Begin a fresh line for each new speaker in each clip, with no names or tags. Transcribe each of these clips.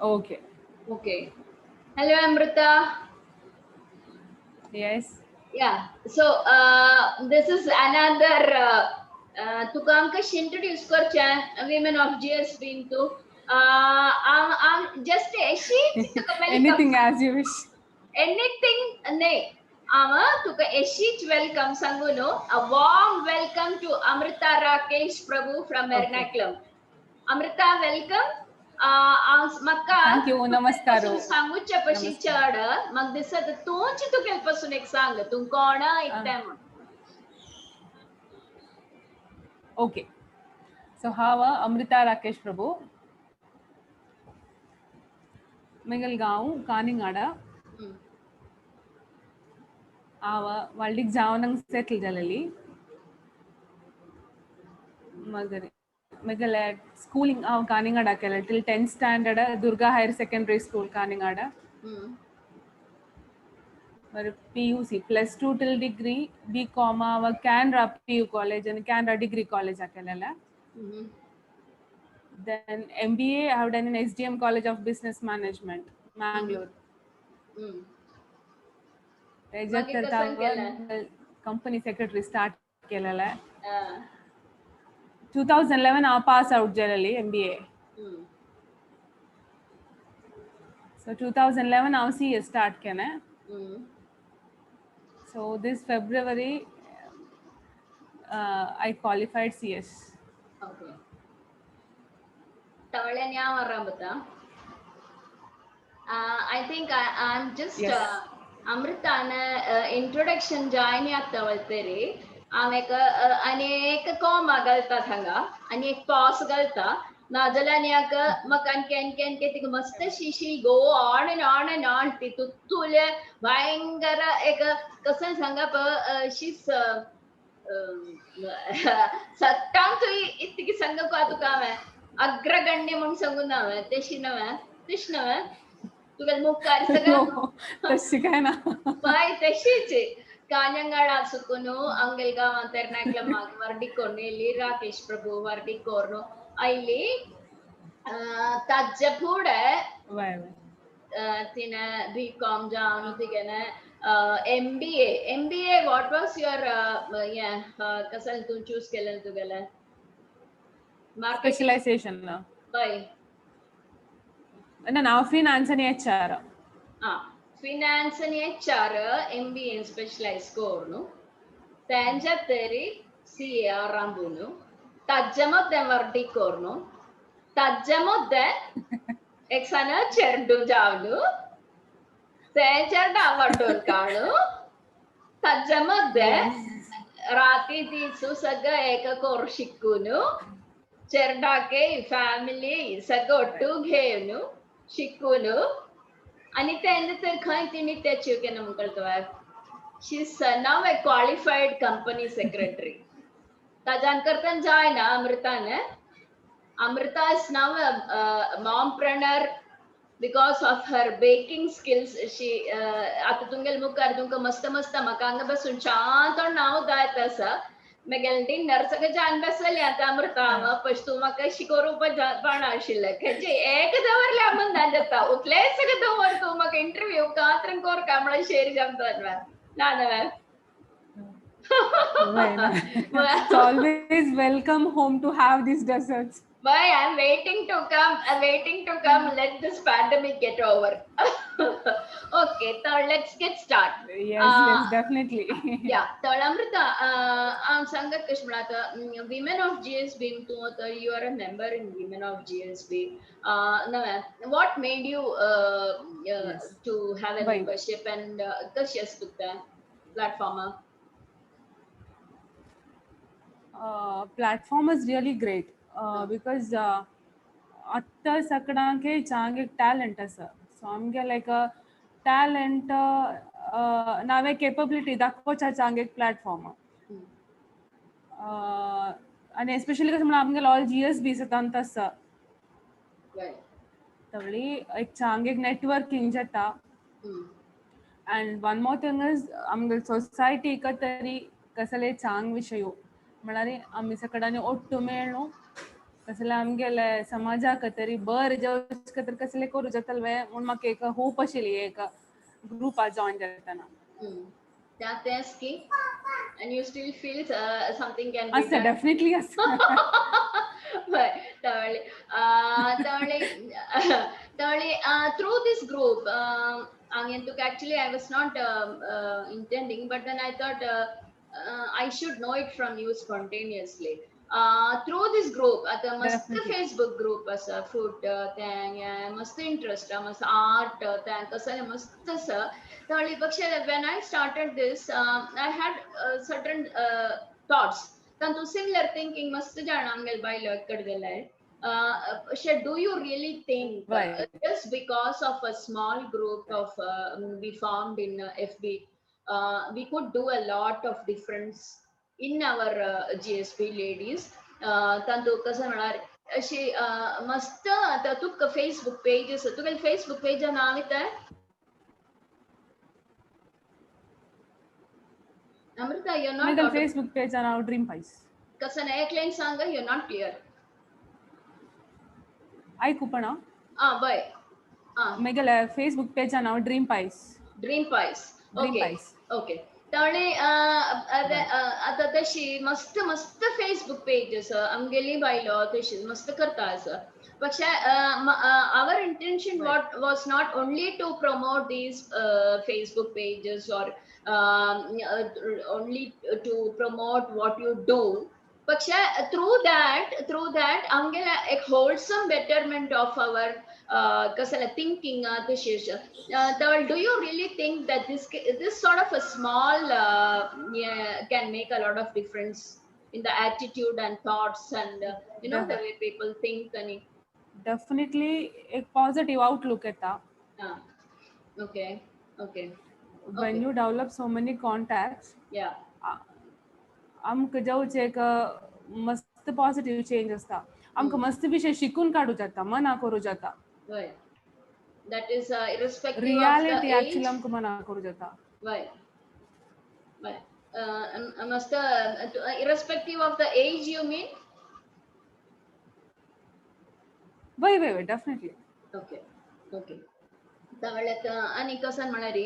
Okay.
Okay. Hello, Amrita.
Yes.
Yeah. So this is another Tukamkash introduce Korchan, women of GSB into just a sheet to welcome
Anything as you wish.
anything nay. Tuka a sheet welcome Sanguno. A warm welcome to Amrita Rakesh Prabhu from
Okay.
Ernakulam. Amrita, welcome. Maka
Thank you.
pasun
Namaskaro.
sangucha
Namaskar.
pashichada magdisa the tunchi to kelpasun ek sang tum kona iktem.
Okay. So how Amrita Rakesh Prabhu, Mingalgaon, Kaningada, Waldik Javanang settle Jalali, Megal schooling of Kaningada till 10th standard, Durga Higher Secondary School, Kaningada. PUC +2 till degree B.Com Canara PU college and Canara degree college akalala. Then MBA I have done in SDM College of Business Management, Mangalore.
Magi kasan kelan.
Company secretary start kelala. 2011 I pass out generally MBA. So 2011 I CS start kena. So this February I qualified CS.
Okay. Tawale niya marambata. I think I'm just
Yes.
Amritana introduction join yattavalte आमेक अनेक comma गलता थंगा अनेक POS गलता नाजलान्याक मकान can के तिक मस्त शीशी go on and on तितुले भयंकर एक कसन संगा प she's सत्तां तो इतकी संग को आतु काम है अग्रगण्य म्हणून सांगून नाव आहे ते शिनव आहे कृष्ण आहे तुला मुखार सगळं
तशी काय ना
बाय तशीच ಕಾಂಜಂಗಾಡ ಸುಕ್ಕುನು ಅಂಗಲ್ಗ ಅಂತೆರ್ನಾಕ್ಲ ವರ್ಡಿಕೊಂಡು ಇಲ್ಲಿ ರಾಕೇಶ್ ಪ್ರಭು ವರ್ಡಿಕೋರ್ನು ಇಲ್ಲಿ ತಜ್ಜ ಕೂಡ ತಿನ BCom Janu ತಿಗನೆ MBA what was your कसं तू चूज केलं तुगेलं
स्पेशलायझेशन
बाय
नाव फिनान्स आणि HR
finance आणि HR MBA specialize cornu त्यांच्या तरी CA आरंभुनु तज्जमध्ये वर्डी cornu तज्जमध्ये एक सना चेंडू जावनु त्यांच्या डावाडोल काढू तज्जमध्ये रात्री दिसू सगळं एक कोर शिकूनु चेरडाके फॅमिली सगळं ಒಟ್ಟು घेऊनु शिकूनु आणि त्यांनी तर खंय तिने त्याची केलं मुकळतोय she's now a qualified company secretary ताजान करतन जाय ना Amrita is now a mompreneur because of her baking skills she आता तुंगेल मुकार तुमका मस्त मस्त मकांग बसून शांत नाव दायत असं मेगेल्टी नर्सक जान बसले आता अमृताम पश्तू मका शिकोरू पण आशिल्ले खंयचे एक दवरले आमन दाजता उतले सगळे दवर तू मका इंटरव्यू कात्रन कोर कामळा शेर जमतोन नानवे
It's always welcome home to have these desserts.
Why I'm waiting to come. Let this pandemic get over. Okay, so let's get started.
Yes, definitely.
Yeah, so Amrita, I'm Sangat Kashmrata, Women of GSB. You are a member in Women of GSB. Now, what made you
Yes.
to have a membership and Kashyas platform?
Platform is really great because atta sakdanke change talent asa so amge like a talent nave capability dakhvocha change platform and especially because आमगे all GSB सतांत सा तवली एक चांगे networking जता and one more thing is आमगे society का तरी कसले चांग विषयो म्हणारे आम्ही सगळ्यांनी ओट्टू मेळनो कसले आमगेले समाजाक तरी बर जेवच तर कसले करू जातले म्हूण म्हाका एक होप आशिल्ली एक ग्रुपा जॉइन जाताना
त्याच की and you still feel something can be
आसा
done.
डेफिनेटली आसा
Through this group, actually I was not intending, but then I thought I should know it from you spontaneously. Through this group, आता मस्त
Definitely.
Facebook group असा food thing, मस्त interest, मस्त art thing, कसं मस्त असं. तळी पक्षी when I started this, I had certain thoughts. तंतु similar thinking मस्त जाणांगेल बायलो कडगेलाय. Do you really think
Right.
just because of a small group of we formed in FB, we could do a lot of difference in our GSP ladies? तंतु कसं म्हणणार अशी मस्त आता तुक फेसबुक पेजेस तुका फेसबुक पेज नाव येतं Amrita, you're not
मेगल
audible.
फेसबुक पेज नाव ड्रीम पाइस
कसं नाही ऐकलेन सांगा, you're not clear.
ऐकू पण
बय
मेगल फेसबुक पेज नाव Dream Pies
Dream Pies.
Dream
okay
Pies
okay त्यामुळे आता तशी मस्त मस्त फेसबुक पेजेस आमगेली बायलो तशी मस्त करता असं പക്ഷെ our intention was not only to promote these Facebook pages or only to promote what you do. പക്ഷെ through that आमगेला एक wholesome betterment of our कसं thinking do you really think that this sort of a small can make a lot of difference in the attitude and thoughts and the way people think and
definitely एक positive outlook येता
okay
when you develop so many contacts
yeah
आमकां जेवचे एक मस्त positive change असता आमकां मस्त विषय शिकून काढू जाता मना करू जाता
right that is irrespective
reality
of the age
actually आमकां मना करू जाता
right must irrespective of the age you mean
वय डेफिनेटली
ओके त्यावेळेत आणि कसं म्हणणार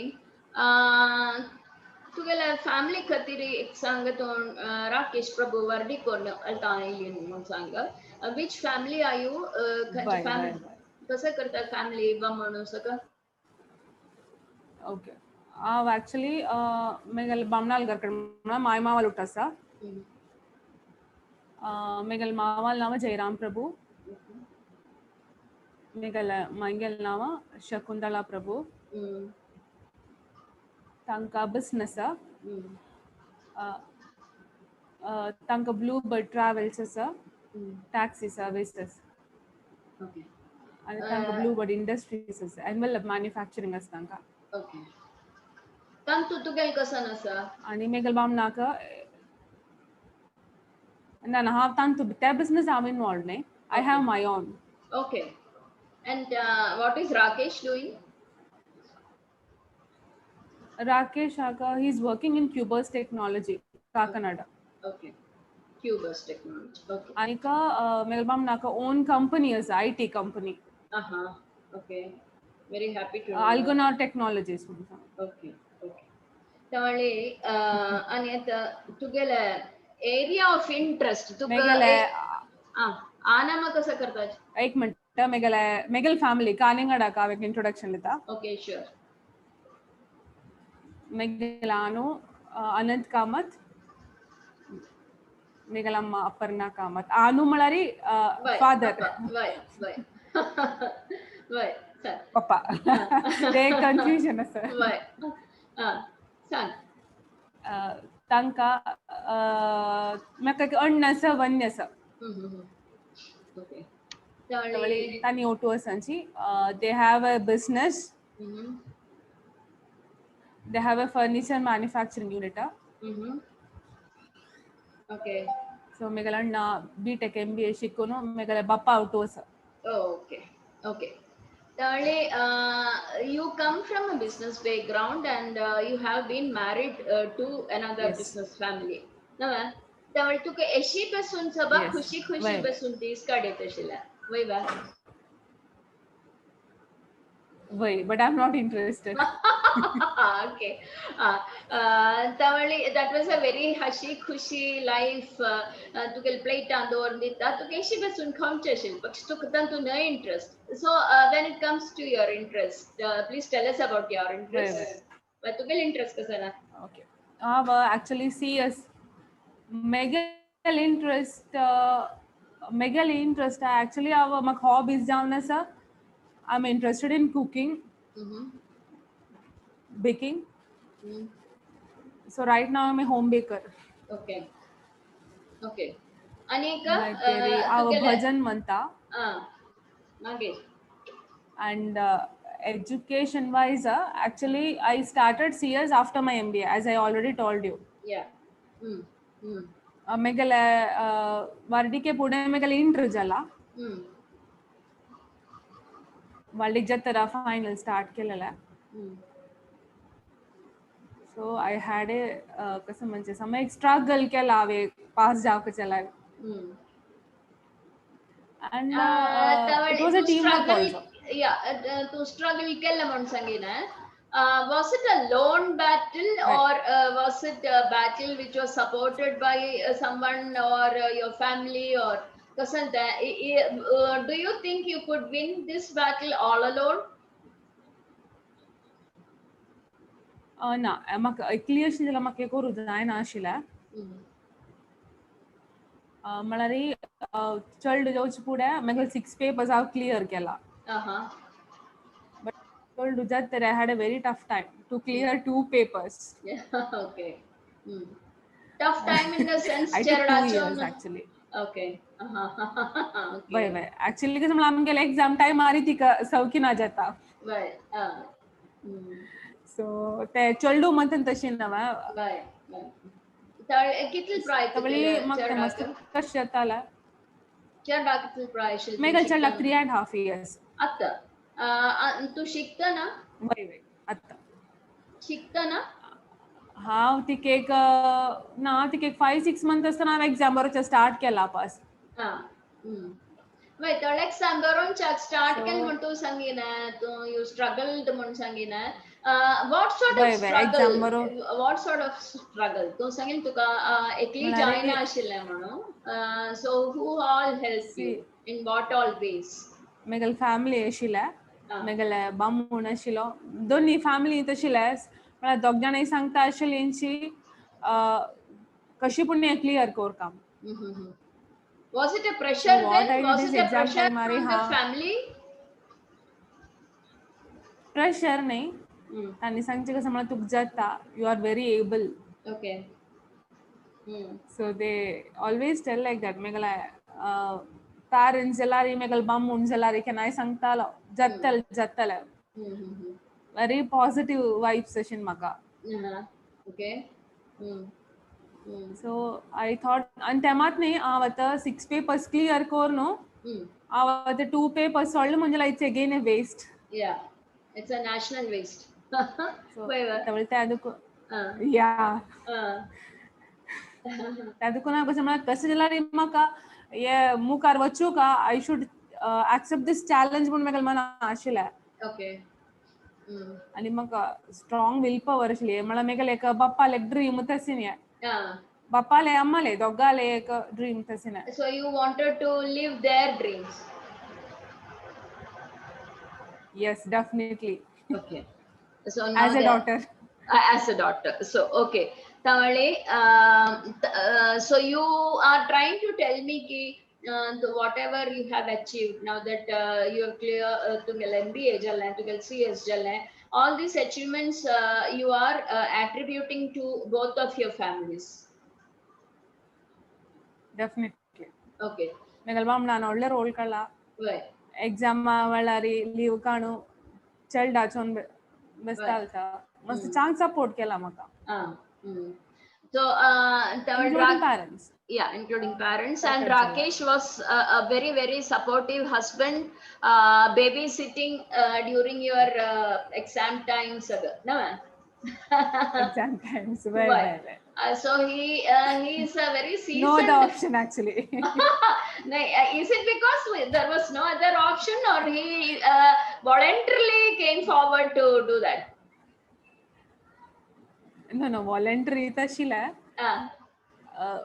तुगेल्या फॅमिली खातीर एक सांग तो राकेश प्रभू वर्डी कोण अलता म्हणून सांग विच फॅमिली आर यू खंयची फॅमिली कसं करता फॅमिली वा म्हणून सगळं
ओके हांव एक्चुली मेगल बामणाल घर कडेन माय मावाल उट्टासा मेगल मावाल नांव जयराम प्रभू मेगल मांगेल नांव शकुंतला प्रभू तांकां बिझनेस तांकां ब्लू बर्ड ट्रॅव्हल्स आसा टॅक्सी सर्विसेस आनी तांकां ब्लू बर्ड इंडस्ट्रीज आसा एनिमल मॅन्युफॅक्चरींग आसा तांकां
ओके तांतु तुगेल कसन आसा
आनी मेगल बामनाक ना हांव तांतु त्या बिझनेस हांव इनवॉल्व न्ही I have my own
okay and what is Rakesh doing
Rakesh Aka, he's working in Cubus Technology, Kakinada.
Okay. Cubus Technology. Okay.
Anika, Melbam Naka own company is IT company.
Okay. Very happy to know.
Algonaut Technologies.
Okay. त्यामुळे आणि आता तुगेला area of interest तुगेला आनामा कसं करतात
एक minute मेगल family कानिंगडा का एक introduction लेता
okay sure
मेगलानो अनंत कामत मेगलम्मा अपर्णा कामत आनु मळारी फादर
वय
पप्पा ते कन्फ्युजन आसा
वय सांग
तांकां म्हाका एक अण्ण आसा वन्य आसा
ओके
तांणी ओटू आसांची they have a business they have a furniture manufacturing unit
okay
so megalanna BTech MBA shikunu megala bappa auto asa
okay Tale, you come from a business background and you have been married to another business family no त्यामुळे तुका एशी बसून सबा
Yes.
खुशी खुशी
वय
बसून तीस काढत आशिल्ला वय बा
वय but I'm not interested.
Okay त्यामुळे that was a very हशी खुशी लाईफ तुगेल प्लेटान दवरून दिता तुका एशी बसून खावचे आशिल्लें पण तुका तातूंत no interest so when it comes to your interest please tell us about your
वय
interest तुगेल इंटरेस्ट कसो ना
okay. Actually CS megal interest actually my hobbies down as I'm interested in cooking, baking. So right now I'm a home baker.
Okay okay आणि
भजन म्हणता
मागीर
and education wise actually I started CS after my MBA as I already told you.
या
मेगल वर्डिके पुढे मेगल inter जाला verdict जत्तरा final start केलेला सो I had a कसं म्हणजे समय एक स्ट्रगल केला हांवें पास जावपाचें and it was a teamwork also.
तू स्ट्रगल केलं म्हणून सांगिना was it a lone battle
Right.
or was it a battle which was supported by someone or your family or कसं do you think you could win this battle all alone?
ना म्हाका एकली अशी जाल्यार म्हाका करूं जायना आशिल्लें म्हळ्यार चड जावचे फुडें म्हाका 6 पेपर्स हांव क्लियर केला told that I had a very tough time to clear 2 papers.
Okay. Tough time in the sense
I took 2 years actually.
Okay. Okay.
Why actually because मला आमगे exam time मारी थी सौकी ना जाता.
Why?
So ते चलडू म्हणतात तशी नवा.
Why? तर कितले प्राय
तवली मग मस्त कश जाताला.
चडा कितले प्राय शिल.
मेगा चडला 3.5 years.
आता तू शिकता ना
वय आता
शिकता ना
हांव तिक एक ना तिक एक 5-6 months आसतना हांव एग्जाम बरोवचें स्टार्ट केला पास
वय थोडे एग्जाम बरोवन स्टार्ट केलें म्हण तूं सांगिना तूं यू स्ट्रगल्ड म्हण सांगिना what sort of struggle तूं सांगिन तुका एकली जायना आशिल्लें म्हणून so who all helped you in what all ways
मेगल फॅमिली आशिल्लें मेगल बामूण आशिल्लो दोनी फॅमिली तशिल्ले म्हळ्यार दोग जाणां सांगता आशिल्लींची कशी पूण हें क्लियर कोर काम
was it a pressure then was it a pressure from the family
pressure नाही तांणी सांगचे कसं म्हळ्यार तुका जाता you are very able
okay
so they always tell like that मेगल parents ಎಲ್ಲಾರಿ ಮೇಗಲ್ ಬಾಮೂನ್ ಎಲ್ಲಾರಿ ಕೆನಾಯ್ सांगतालो जातले very positive vibes session म्हाका
okay
so I thought and तेमात न्ही हांव आतां 6 papers clear कोर न्हू हांव आतां 2 papers सोडले म्हणजे like it's again a waste
it's a national waste
तवळे ते आदुको तादुको ना कसं म्हळ्यार कशें जाल्यार म्हाका ये मुखार वचूं का I should accept this challenge म्हणून म्हाका मना आशिल्लें
okay
आनी म्हाका स्ट्रॉंग विल पॉवर आशिल्ली म्हळ्यार म्हाका एक बाप्पाले एक ड्रीम तशें न्ही बाप्पाले अम्माले दोगाले एक ड्रीम तशें न्ही
so you wanted to live their dreams
yes definitely
okay so
as a daughter
so okay tamale so you are trying to tell me ki whatever you have achieved now that you are clear to MBA jalan to CS jalan all these achievements you are attributing to both of your families
definitely
okay
मेगल बाम ನಾನು ಒಳ್ಳೆ role ಕಳ್ಳ exam ವಳ್ಳಾರಿ leave ಕಾಣು child ಆಚೋನ್ ಬೆಸ್ತಾಲ್ತಾ ಮಸ್ತ್ ಚಾಂಗ್ ಸಪೋರ್ಟ್ केला म्हाका
so
including parents
including parents and Rakesh was a very very supportive husband babysitting during your exam times no
exam times. Why,
Why?
why, why?
So he is a very
No other
seasoned.
option actually.
No, is it because there was no other option, or he voluntarily came forward to do that?
No, voluntary तशीला
Uh,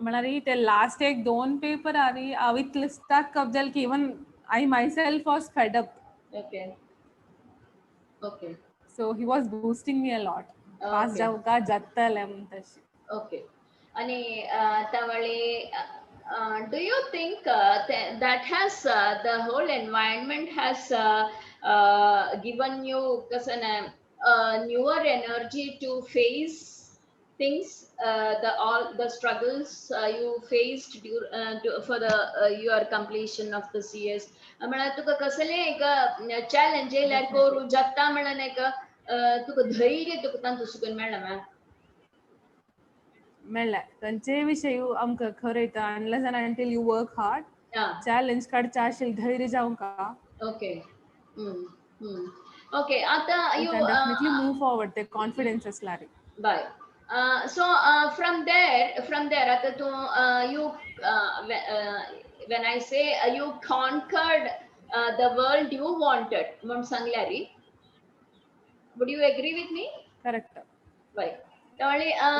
म्हणाली ते last एक 2 paper आली अवित लिस्टाक कब्जल की even I myself was fed up.
okay. Okay.
So he was boosting me a lot. Pass
Okay.
जाऊ का जात्तलम तशी.
Okay. आणि त्यावेळी do you think that has the whole environment has given you कसं ना newer energy to face things, all the struggles you faced for the your completion of the CS? म्हणा तुका कसले एक चॅलेंज येयल्यार करू जगता म्हणून एक तुका धैर्य तुका तांतू सुकून मेळ्ळा
मेळ्ळें तांचे विशयी आमकां खरें येता unless and until you work hard challenge काडचें आशिल्लें धैर्य जावं का
ओके ओके आता
you
you
can definitely move forward the confidence असल्यार
बाय so from there आता तू you when I say you conquered the world you wanted म्हणून सांगल्यार would you agree with me?
Correct
Right.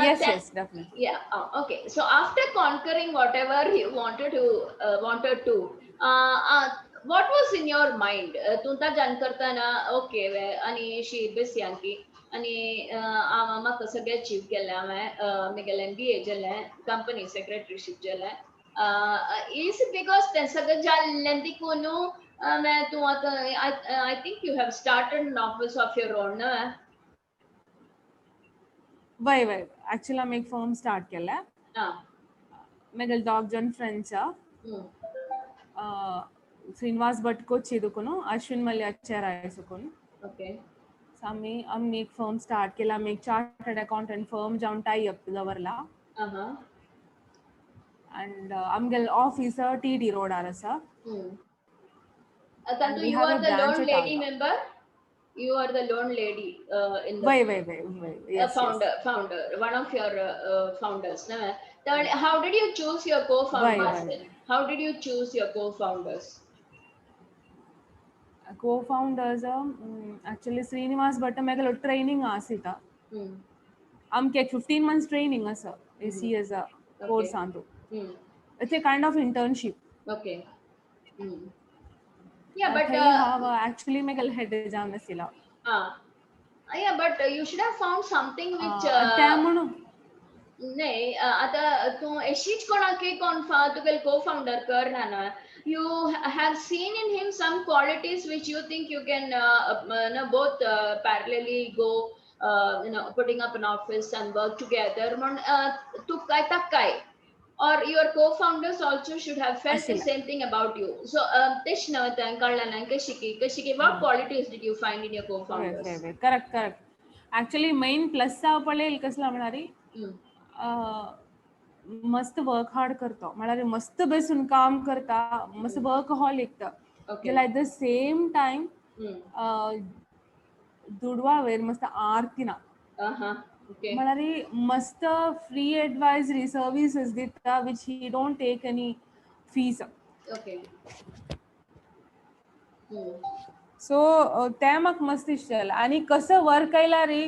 yes definitely
Yeah. Okay. So after conquering whatever you wanted to, what was in your mind? तुमचा जान करताना okay आणि she बेसियांकी आणि म्हाका सगळें achieve केलें हांवें म्हगेलें MBA केलें कंपनी सेक्रेटरीशीप केलें is it because तें सगळें जाल्लें देखून तूं आतां I think you have started an office of your own
वय एक्चुअली आमी एक फर्म स्टार्ट केलें मेगल डॉग जन फ्रेंड्स శ్రీనివాస్ భట్ కోచ్ ఇదుకును అశ్విన్ మల్యాచార్ आयसुकुन
ओके
आम्ही एक फर्म स्टार्ट केला आम्ही एक चार्टर्ड अकाउंटंट फर्म जाऊन टाई अप दवरला and आमगेल ऑफिस TD रोडार आसा
Tantu, you are the lone lady member. You are the lone lady in the
yes,
founder, one of your founders. No? How did you choose your co-founders? How did you choose your co-founders?
Co-founders actually Srinivas Bhatt मेगलो training आसीता आमके 15 months training आसा ACS course आंतू it's a kind of internship.
Okay. Yeah, but
actually मेगल head exam नसिला
yeah, but you should have found something which नाही आता तू एशीच कोणाके तुगेल co-founder करना ना you have seen in him some qualities which you think you can both parallelly go putting up an office and work together तू काय तक काय or your co-founders also should have felt the same thing about you. So what qualities did you find in your co-founders?
Correct actually main plus पडेल कसला म्हणारी मस्त work hard करता म्हणारे मस्त बसून काम करता मस्त workaholic at the same time दुडवा वेर मस्त आरती ना म्हणारी मस्त फ्री एडवाइजरी सर्विसेस दिता which he don't take any fees.
Okay.
So ते म्हाका मस्त इश्टेलें आनी कसं वर्क केला रे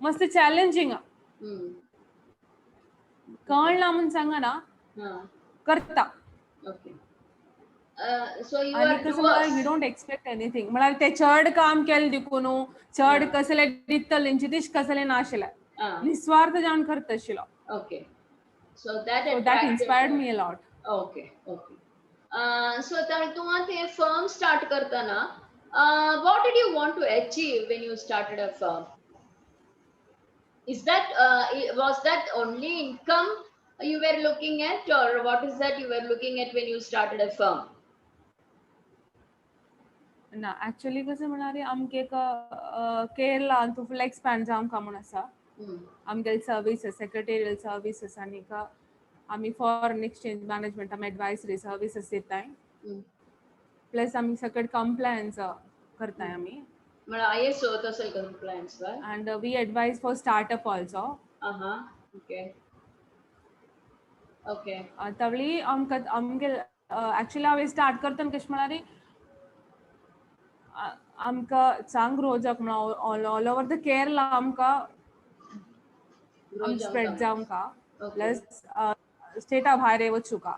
मस्त चॅलेंजिंग कळना म्हणून सांगा ना करता
so you
are doers. You don't expect anything म्हळ्यार ते चड काम केलें देखून चड कसले दितले तेंची दिश कसले नाशिल्ले निस्वार्थ जावन करता आशिल्लो.
Okay, so that
inspired me a lot.
Okay. So तू ते firm start करताना what did you want to achieve when you started a firm? Was that only income you were looking at, or what is that you were looking at when you started a firm?
ना actually कसं म्हणारे आमके केरला तू full expand जावंक म्हणून आसा आमगे services secretarial services आनी आमी फॉरेन एक्सचेंज मॅनेजमेंट आमी एडवायसरी सर्विसेस दिताय प्लस आमी सगळे कंप्लायन्स करताय आमी
मला ISO तसल compliance वा
and we advise for startup also.
okay okay
तवळी आमगे actually हांवें स्टार्ट करतना कशें म्हळ्यार आमकां चांग रोजाक म्हणून ऑल ओवर द केरला आमकां स्प्रेड जावंका प्लस स्टेटा भायर येवचुका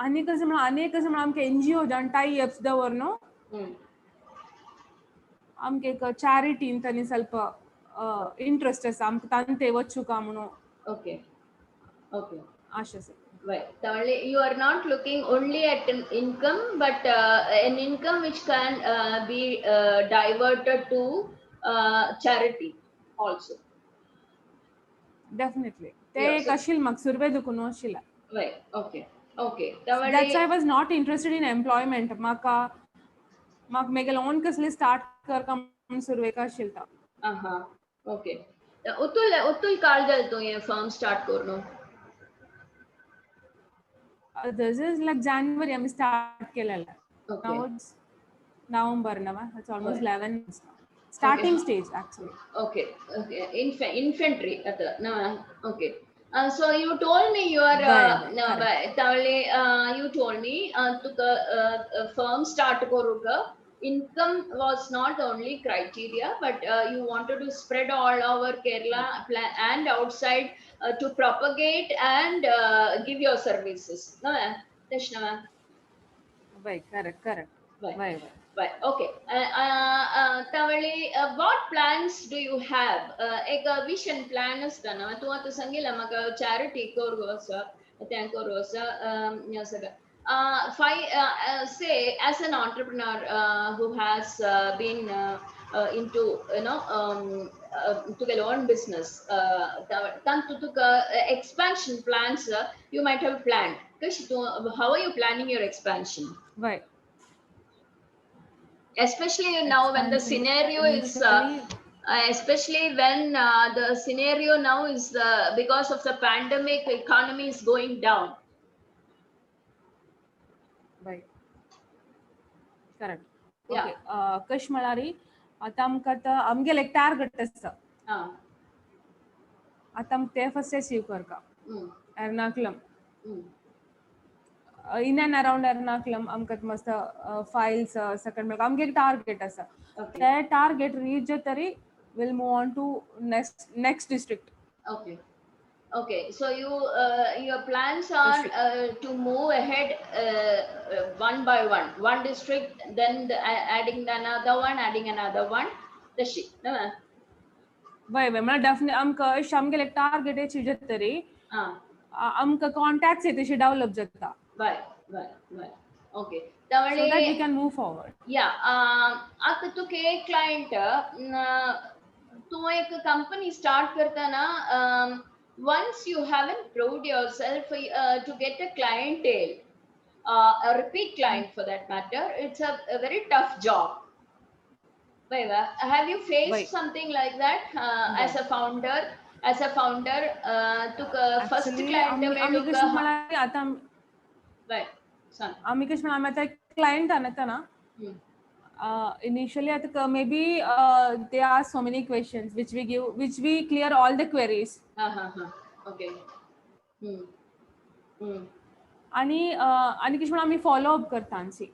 आनी कशें म्हण आमकां NGO जावन टाई अप्स दवरन आमकां एक चॅरिटीन तांणी ಸ್ವಲ್ಪ इंट्रस्ट आसा आमकां तांत येवचुका म्हणून
okay okay
आशा आसा.
right tawale you are not looking only at an income but an income which can be diverted to charity also
Definitely ते
Yeah,
एक आशिल्लें म्हाका सुरवे दुखून आशिल्लें.
right okay okay tawale
That's why I was not interested in employment. म्हाका मेगेल own कसले start करका म्हणून सुरवेक आशिल्लो.
okay उतुल काळ जाल तू हे फर्म स्टार्ट करून
This is like January आम्ही स्टार्ट केलेलं.
Okay.
Now it's November now. It's almost
Okay.
11 months now. Starting stage actually.
okay okay infantry no okay so you told me you are no tawale you told me to the firm start koruga income was not only criteria but you wanted to spread all over Kerala and outside to propagate and give your services no Teshna
Right, correct. Right.
Okay. Tawali, what plans do you have? Ek vision plan असता ना. तू आता सांगितलं मग charity करू असं, त्या करू असं, सगळं. Say as an entrepreneur who has been into to get own business, expansion plans you might have planned. How are you planning your expansion?
Right.
Especially now when the scenario is especially when the scenario now is because of the pandemic economy is going down.
Right. Correct.
Yeah.
Okay. कश म्हळ्यारी आता आमकां आमगेले एक target आसा. आता आमकां ते first achieve करता. Ernakulam. In and around Ernakulam आमकां मस्त files second मेळटा. आमगे एक टार्गेट आसा. ते टार्गेट रीच जातरी we'll move on to next district.
Okay, so your plans are to move ahead one by one district, then adding another one. The shit, no?
Why? मला definitely आमकां आमगेले target achieve जातरी आमकां contacts येतशे develop जाता.
Right. Okay.
So that we can move forward.
Yeah. आता तू के client तू एक company start करता ना once you haven't proved yourself to get a clientele, a repeat client for that matter, it's a very tough job. Have you faced something like that as a founder? Took a first client
आम्ही कशें म्हण आमी आतां client आतां ना initially maybe they ask so many questions which we clear all the queries.
Okay.
आणि कशें म्हण आमी फॉलो अप करता आमची.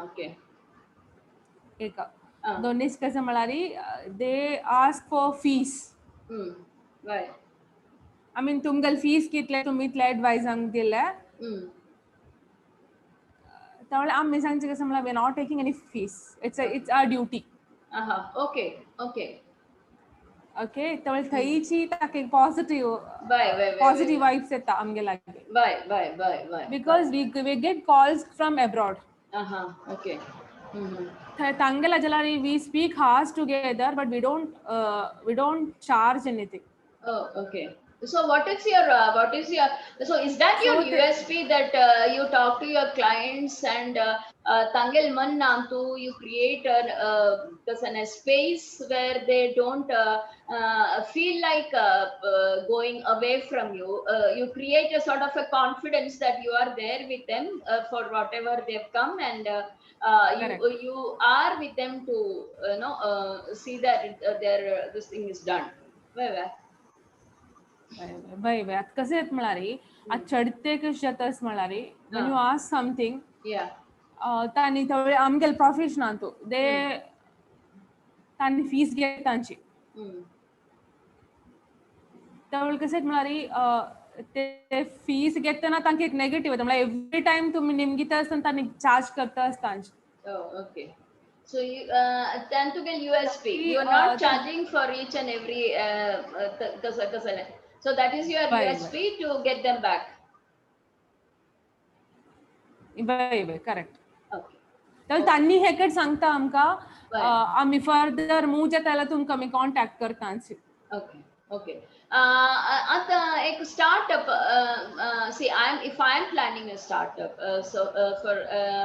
Okay.
एक दोनीस कशें म्हळ्यार they ask for fees.
Right.
I mean तुमगेले fees कितले तुमी इतले एडवायजांक दिले. त्यामुळे आम्ही सांगचे कसं मला we are not taking any fees. It's our duty.
Okay.
त्यामुळे थंयची ताका एक पॉझिटिव्ह वाइब्स येता आमगे लागी. Because we get calls from abroad.
Okay.
तांगेला जाल्यार we speak hours together but we don't charge anything.
Okay. So what is your so is that your USP that you talk to your clients and Tangel man namtu you create a space where they don't feel like going away from you. You create a sort of a confidence that you are there with them for whatever they've come and You are with them to see that their this thing is done.
बाय आत कशें येत म्हळ्यार आत चडते कशें जातास म्हळ्यार when you ask something
Yeah.
तांणी थोडे आमगेले प्रोफेशनल तू दे तांणी फीस घेत तांची त्यावेळी कशें म्हळ्यार ते फीस घेतना तांकां एक नेगेटीव येता म्हळ्यार एवरी टायम तुमी निमगीता आसतना तांणी चार्ज करता तांची.
Okay. So you then to get USP, you are not charging for each and every so that is your USP to get them back.
बाय करेक्ट.
Okay.
तर तांणी हे कट सांगता आमकां आमी फर्दर मूव जाता तुमकां आमी contact करतांची.
Okay. Okay. At a startup, see, if I am planning a startup,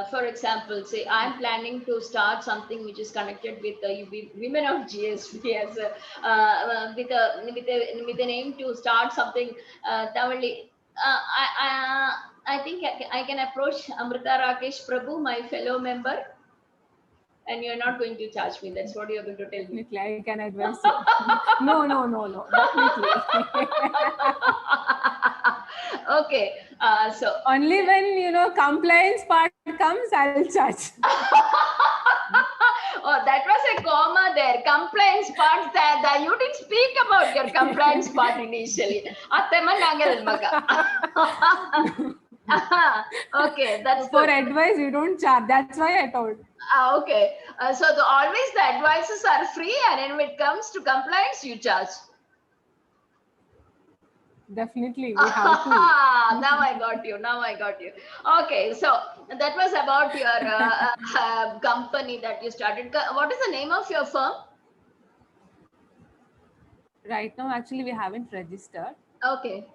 for example, say I am planning to start something which is connected with the women of GSP as with an aim to start something. I think I can approach Amrita Rakesh Prabhu, my fellow member. And you're not going to charge me. That's what you're going to tell me.
Definitely, I can advise you. No. Definitely.
Okay. So
only when compliance part comes, I'll charge.
Oh, that was a comma there. Compliance part. That you didn't speak about your compliance part initially. Okay, that's
for
good.
Advice you don't charge. That's why I told.
Okay. So always the advices are free, and when it comes to compliance, you charge.
Definitely, we have to.
Now I got you. Okay, so that was about your company that you started. What is the name of your firm?
Right now, actually, we haven't registered.
Okay.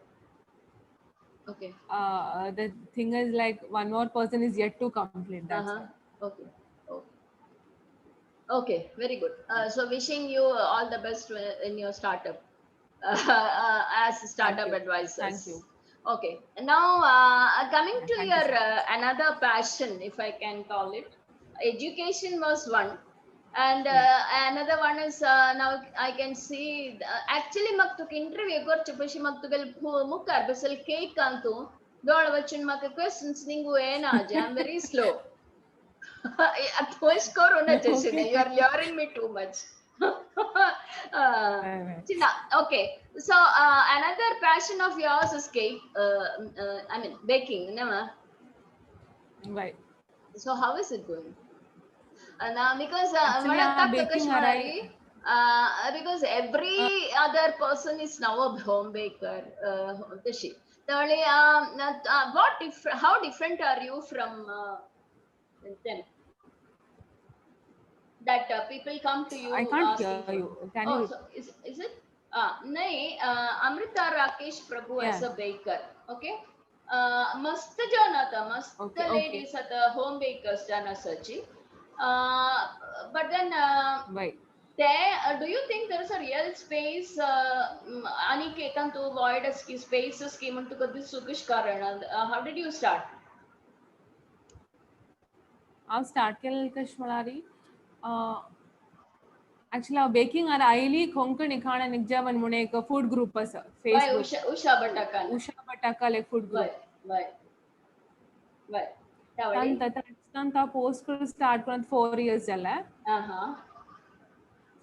The thing is, like, one more person is yet to complete. That's
why. Okay, very good. So wishing you all the best in your startup as startup advisors.
Thank you.
Okay, now coming to your another passion, if I can call it. Education was one, and another one is now I can see actually magtuk interview gorchu pashi magtugal mukkar basal cake antu dol vachun mak questions ningu ena I am very slow. You are luring me too much. Okay, so another passion of yours is cake. I mean baking, never.
Right.
So how is it going? Now because because every other person is now a home baker. How different are you from them? That people come to you.
I can't hear you. Can you?
So is it? Amrita Rakesh Prabhu as a baker. Okay. Mast jana tha, mast ladies at the home bakers jana sachi. But then
right.
There, do you think there is a real space? Aniketan to avoid a space scheme to go this Sukish Karana. How did you start?
I'll start Kashmalari. Actually, our baking are highly Konkani Khan and Nikjavan Munek food group as Facebook.
Usha Bataka.
Usha Bataka like food group.
Right.
Tanta post start 4 years jala.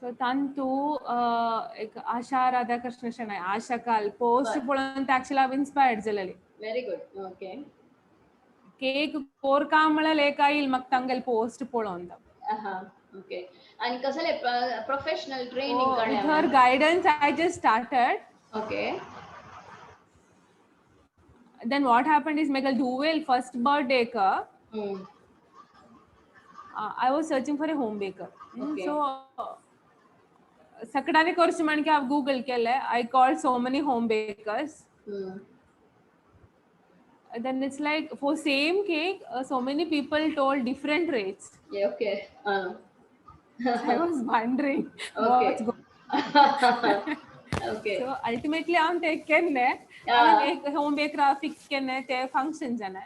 So tantu Asha Radhakrishna Shanai Asha Kal post polant actually have inspired jalali.
Very good. Okay.
Cake core kamala lekail maktangal post polonda.
Okay. And kasale professional training
with her guidance I just started.
Okay.
Then what happened is Michael Duvel first birthday ka I was searching for a home baker.
Okay.
So sakadane course manke आप Google kelle I called so many home bakers. Then it's like for same cake so many people told different rates.
Yeah, okay.
I was wondering what's going
Okay.
So ultimately I'm taken I mean home baker fix kenne te functions ana.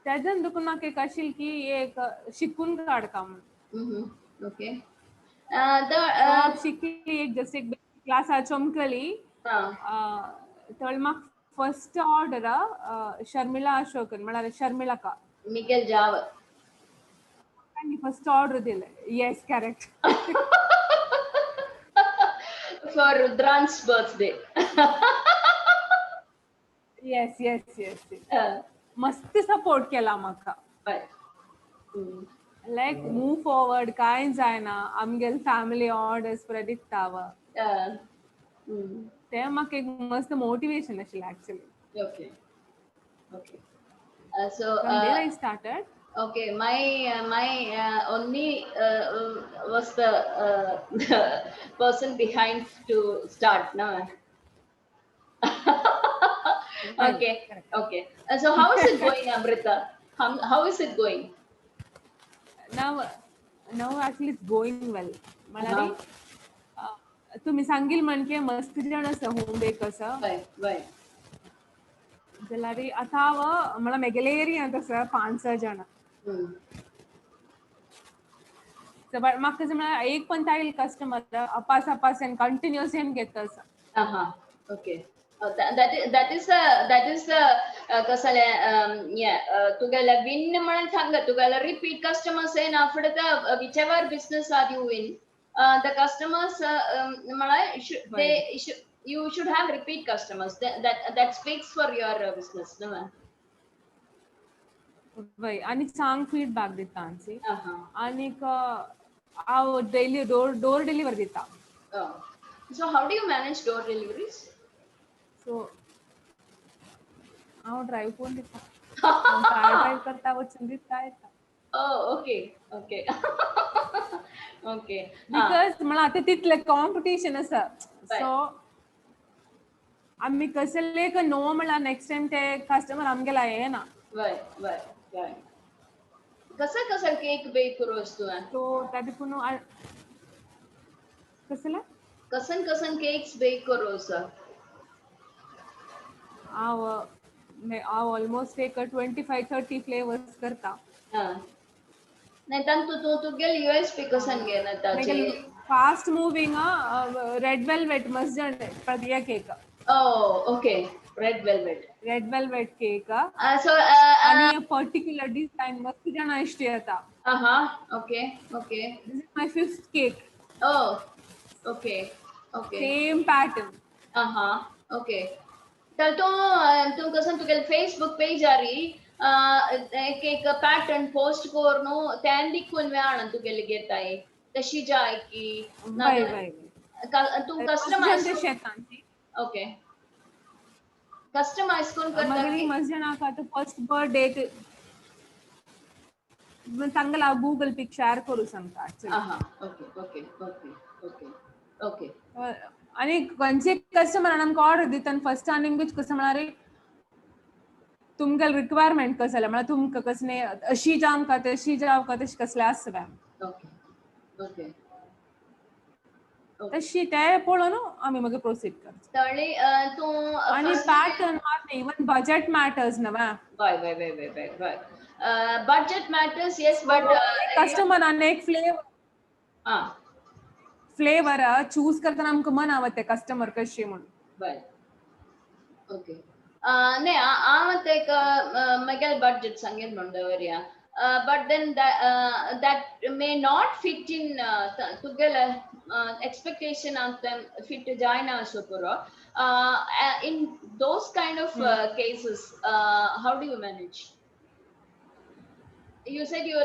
त्याच्यान दुखून म्हाका एक आशिल्ली की एक शिकून काडका म्हणून.
Okay
so हांव शिकली एक जस्ट एक क्लासा चमकली
हाँ
थंय म्हाका फर्स्ट ऑर्डर शर्मिला अशोकन म्हळ्यार शर्मिळाका
मिगेल जाव
तांणी फर्स्ट ऑर्डर दिले. Yes correct.
for Rudran's birthday.
Yes yes yes मस्त सपोर्ट केला म्हाका. लायक मूव फॉरवर्ड कांय जायना आमगेल फॅमिली ऑर्डर्स पुरे दितावा ते म्हाका एक मस्त मोटिवेशन आशिल्लें actually.
Okay. Okay. So
From there I started.
okay, my only was the person behind to start, no? Okay, okay. So how is it going, Amrita? How is it going?
Now actually it's going well. म्हळ्यार तुम्ही सांगिल म्हणके मस्त जण आसा home bakers
Bye.
जाल्यार आतां हांव म्हळ्यार म्हगेले एरियांत आसा 5-6 जाणां. म्हाका म्हळ्यार एक पण ताईल कस्टमर अपास एंड कंटिन्यूअस एंड घेता आसा.
Okay. That is the कसले तुगेले win म्हणून सांगता तुगेले repeat customers आहे ना फुडें the whichever business are you in the customers म्हळ्यार you should have repeat customers that speaks for your business, no?
वय आनी चांग फीडबॅक दिता आमची आनीक हांव डेली डोर डिलिव्हर दिता.
So how do you manage door deliveries?
सो हांव ड्रायव्ह करून दिता. ड्रायव्ह करता वचून दिता येता.
Okay.
बिकॉज म्हळ्यार आतां तितलें कॉम्पिटिशन आसा सो आमी कसले नो म्हळ्यार नेक्स्ट टाइम ते कस्टमर आमगेला येना.
Right. कसा केक बेक करूस तू?
सो तातूंत कसले
कसन केक्स बेक करूस?
हांव ऑलमोस्ट एक 25-30 फ्लेवर्स करता.
नाही तू तुगेल यूएसपी कसन घेना ताचे?
फास्ट मूविंग रेड वेलवेट मस्ट प्रक्रिया cake.
Okay. Red velvet
cake
so
आणि पर्टिक्युलर डिझाइन मस्त जण इष्ट येता.
Okay.
This is my 5th cake.
Okay.
Same pattern.
Okay. तर तू कसन तुगेल फेसबुक पेज आरी एक पैटर्न पोस्ट करनो त्यान दिखून वेळान तुगेले घेताय तशी जाय की तू कस्टमाइज करून करता
मगरी मजना का तो फर्स्ट बर्थडे सांगला गूगल पिक शेअर करू सांगता
ओके
आणि खंयचे कस्टमरान आमकां ऑर्डर दिता फर्स्ट टायम कसं म्हळ्यार तुमगेल रिक्वायरमेंट कसं जाल्यार म्हळ्यार तुमकां कसले अशी जाव का तशी जाव का तशी कसले आसता
ओके
तशी ते पळोवन आमी मागीर प्रोसीड करता.
तळी तू
आणि पॅटर्न मात्र इवन बजेट मॅटर्स न्हय
बाय budget matters, yes, but
कस्टमरान एक फ्लेवर चूज करतना आमकां मनावत ते कस्टमर कशी म्हणून.
ओके नाही हांव एक म्हगेल बजेट सांगेन म्हणून दवरया but then that may not fit in तुगेले expectation of them fit जायना असो पुरो in those kind of cases how do you manage? You said you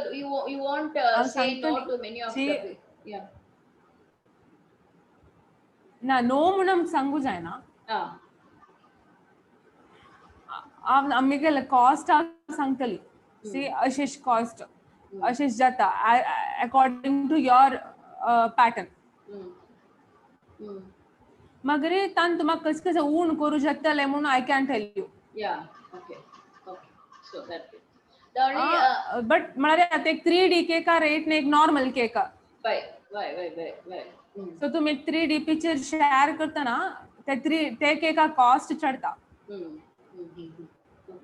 won't say no to many of the
ना no म्हणून सांगू जायना. आमगेले cost सांगतली सी अशेश cost अशेश जाता अकॉर्डिंग टू योर पॅटर्न मगर तान तुम्हाका कस कसं ऊन करू शकतले म्हणून I can tell you.
So that
but म्हळ्यार आता एक 3D केका रेट ने एक नॉर्मल केका सो तुम्ही 3D पिक्चर शेअर करतना ते केका कॉस्ट चढता.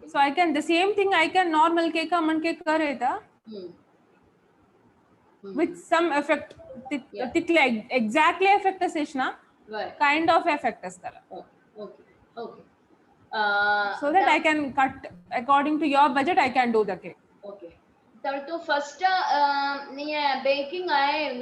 So I can the same thing I can normal cake man cake करे था with some effect
Yeah.
तिथले exactly effect असेश ना
Right.
kind of effect असताला.
Okay. Okay.
So that I can cut according to your budget I can do the cake.
Okay. तो first baking I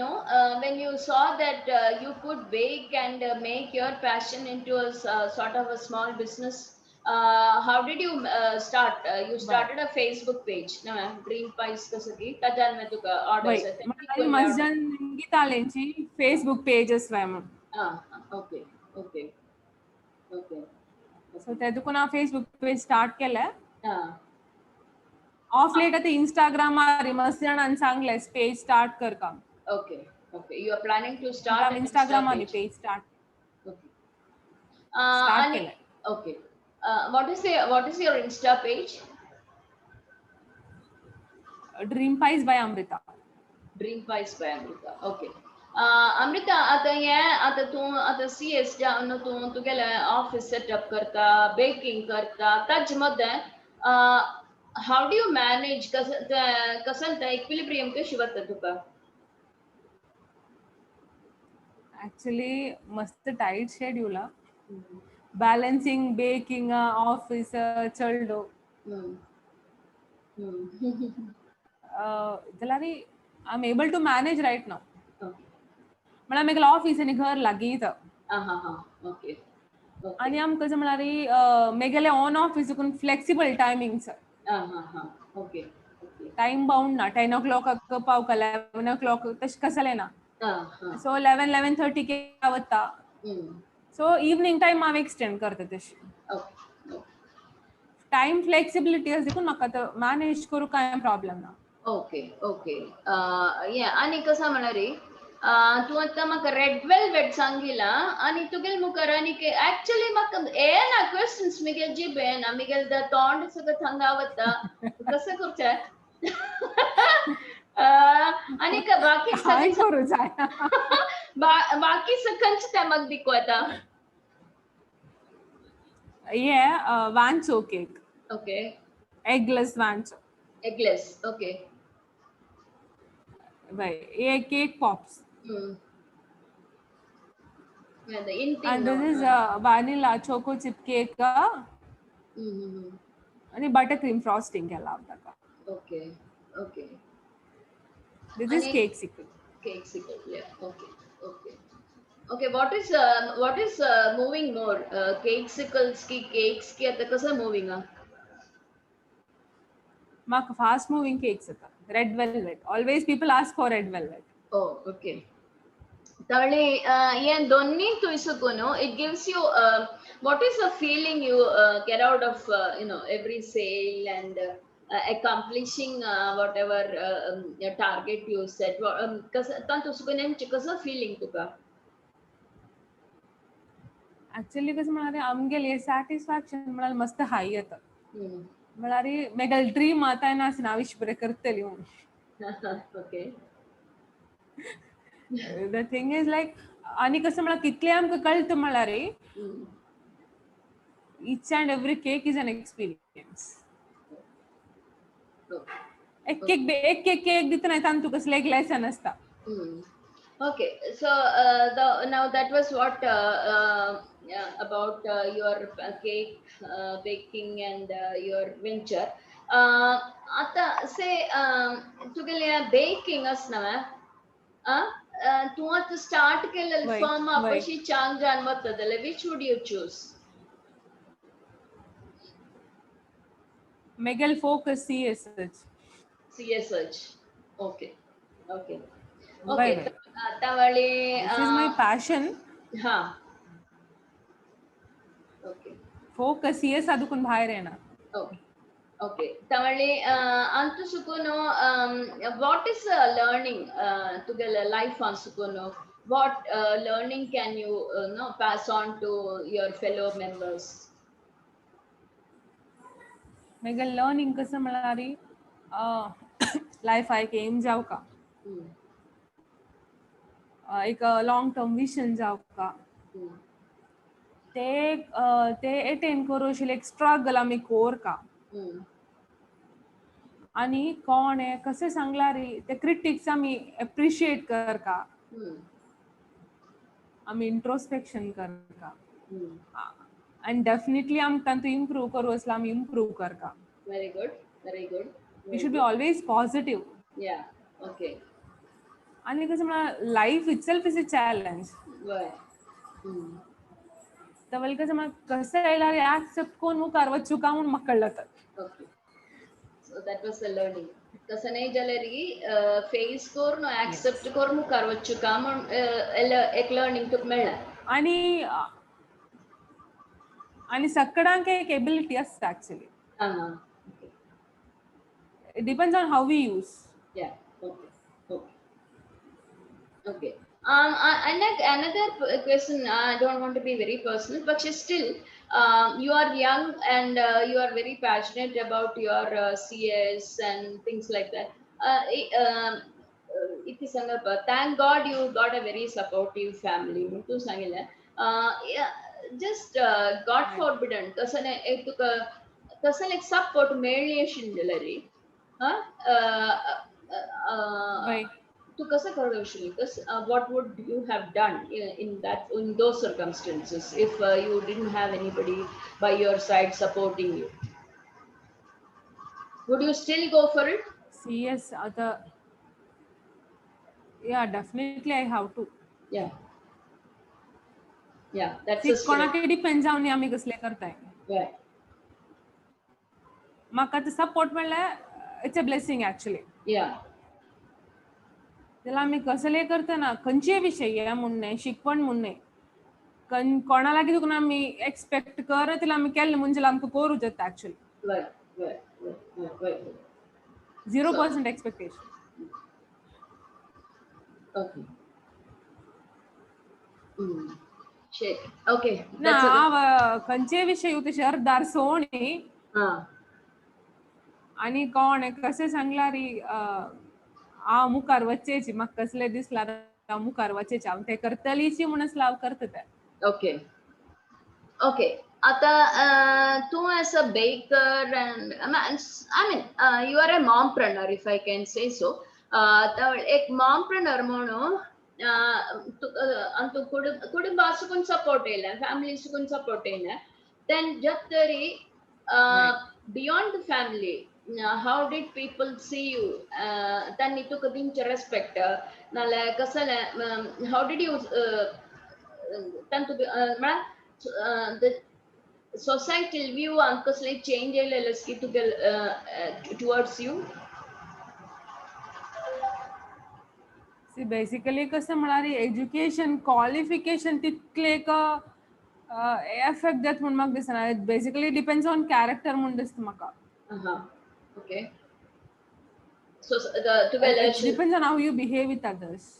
when you saw that you could bake and make your passion into a sort of a small business, how did you start? You started a Facebook page, no? Dream Pies kasagi tajan mein tuka orders
Wait, मला मस्जन गीत आलेंची Facebook pages वैम.
Okay. Okay. Okay.
So ते दुकान आ Facebook page start केले.
Off
late आता Instagram आ मस्जन अनसांगले page start कर काम.
Okay. Okay. You are planning to start an
Instagram uh page start.
Okay.
Start केले.
Okay. What is your Insta page?
Dream Pies by Amrita.
Dream Pies by Amrita. Okay. Amrita, आता तू CS जाऊन तू गेला office setup करता, baking करता, तज मध्ये how do you manage कसं equilibrium कशी वाटतं तुका?
Actually मस्त tight schedule uh. Balancing baking office चलडो. जलारी I'm able to manage right now. मला मेगल ऑफिस आणि घर लागी था.
Okay.
आणि आम कसं मला रे मेगले ऑन ऑफिस कुन flexible timings.
Okay.
Time bound ना 10 o'clock का पाव का 11 o'clock तश कसले ना. So 11:30 के आवता. So evening time आम extend करते तश. Time flexibility असं कुन मका तर manage करू काय problem ना.
Okay. Yeah, आणि कसं म्हणा रे तू आता म्हाका रेड वेल्वेट सांगिला आणि तुगेल मुखारानी के एक्चुअली म्हाका ना क्वेश्चन्स मिगेल जिबे ना मिगेल द तोंड सगळं थंगावता कसं करता आणि का बाकी
काय करू जाय
बाकी सगळंच त्या मग दिखवता
ये Wancho cake
okay
eggless Wancho
eggless okay
भाई ये cake pops and this is vanilla choco chip cake आणि buttercream frosting केला होता का
okay
this is cake sickle
yeah okay what is moving more cake sickles की cakes की आता कसं moving
माका fast moving cakes आता red velvet always people ask for red velvet
okay तळी ये दोन्ही तू सुकुनो it gives you what is the feeling you get out of every sale and accomplishing whatever your target you set कसं तू सुकुनेंची कसं feeling तुका
actually कसं म्हणाले आमगेले satisfaction म्हणाल मस्त हाय येतं म्हणाले मेगल ड्रीम आता ना नाविश बरे करतली
okay
the thing is like आणि कसं मला कितले आमका कळतं मला रे each and every cake is an experience एक केक दित नाही तांतू कसले एक लेसन असता
okay so now that was what about your cake baking and your venture आता say तुगेले baking असना तू आता start केलेलं firm आपशी चांग जानवत दले which would you choose
Miguel focus
CSH okay तावळे
this is my passion
okay
focus CS adukun बाहेर आहे ना
okay तावळे अंतु सुकुनो what is learning together life on sukuno what learning can you pass on to your fellow members
Miguel learning कसं मला रे life आहे की M जाऊ का एक लॉंग टर्म विजन जाऊ का ते अटेन करू शिल एक स्ट्रगल आम्ही कोर का आणि कोण आहे कसे सांगला रे ते क्रिटिक्स आम्ही एप्रिशिएट कर का आम्ही इंट्रोस्पेक्शन कर का आणि डेफिनेटली आम तांतू इम्प्रूव करू असला आम्ही इम्प्रूव कर का
Very good, very good.
We should be always positive
Yeah, okay.
आणि कसं म्हणा life itself is a challenge
Right.
तर वेळ कसं म्हणा कसं यायला ऍक्सेप्ट कोण मुखार वचू का म्हणून म्हाका कळलं तर
Okay. So that was the learning. तसं नाही जाल्यारी फेस करून ऍक्सेप्ट करून मुखार वचू का म्हण एक लर्निंग तुका मेळ्ळा.
आणि आणि सगळ्यांक एक एबिलिटी असता actually
Okay.
It depends on how we use
Yeah. Okay. Okay. Okay. Another question. I don't want to be very personal, but still, you are young and you are very passionate about your CS and things like that. Thank God you got a very supportive family. म्हणून सांगितलं. Yeah, just God forbidden. तसं एक support मेळ्ळी आशिल्ली रे. तू कसं करत असशील what would you have done in those circumstances if you didn't have anybody by your side supporting you? Would you still go for it?
CS आता yeah definitely I have to
Yeah, that's a
कोणाकडे depend जाऊन आम्ही कसले करताय
right.
म्हाका ते support म्हणल्यार it's a blessing actually
Yeah,
त्याला आम्ही कसले करतना खंयचे विषय आहे म्हणणे शिकवण म्हणणे कोणा लागीं तुका आमी एक्सपेक्ट कर तिला आमी केल्ले म्हणजे आमकां करूच येता actually
right.
0% expectation
Okay. Shit. Okay.
ना हांव खंयचे विशय तशे अर्धार सोणी आणि कोण कशें सांगला री हांव मुखार वचचेची म्हाका कसलें दिसला हांव मुखार वचचेची हांव तें करतलीची म्हणून हांव करता तें
Okay. Ata, tu as a baker and I mean, you are a mompreneur, if I can say so. एक mompreneur म्हणून तू कुटुंबासुकून सपोर्ट येयला फॅमिलीसुकून सपोर्ट येयला then जब तरी beyond the family how did people see you त्यांनी तुका दिवचे रेस्पेक्ट नाल्यार कसं how did you the societal view and कसले change येयलेलें की तुका towards you?
बेसिकली कसं म्हळ्यार एज्युकेशन क्वालिफिकेशन तितले एक एफेक्ट देत म्हणून म्हाका दिसना बेसिकली डिपेंड्स ऑन कॅरेक्टर म्हणून दिसता म्हाका
Okay. So the
depends on how you behave with others.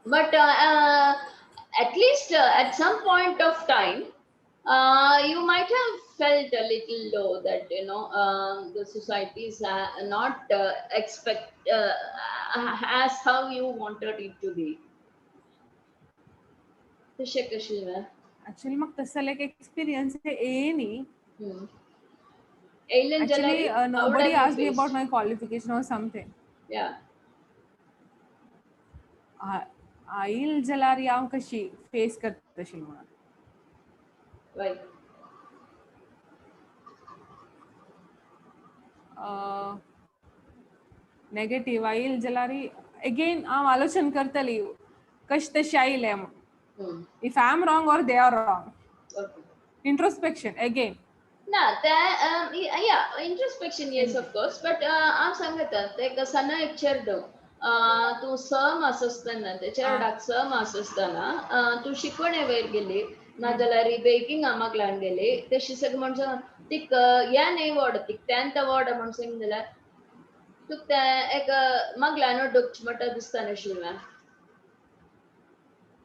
But at least at some point of time, you might have felt a little low that the society is not expect as how you wanted it to be.
Actually, म्हाका तसले एक experience येयनी.
Actually,
nobody asked me about my qualification or something.
Yeah.
आईल जाल्यार हांव कशी face करता तशी म्हणून.
Right.
Negative आईल जाल्यार अगेन हांव आलोचन करतली कशें तशें आयलें म्हणून. If I am wrong or they are wrong. Introspection again.
ना yeah, introspection yes of course, but हांव सांगता तेका सना एक चेडो तूं स मास आसतना ते चेडाक स मास आसतना तूं शिकवणे वयर गेली नाजाल्यार बेकिंग आमाक ल्हान गेली तशी सगळी म्हणटा तीक ह्या न्हय वॉर्ड तीक तेंत वॉर्ड म्हणून सांग जाल्यार तुका तें एक म्हाका ल्हान डोकची म्हणटा दिसता नाशिल्लें.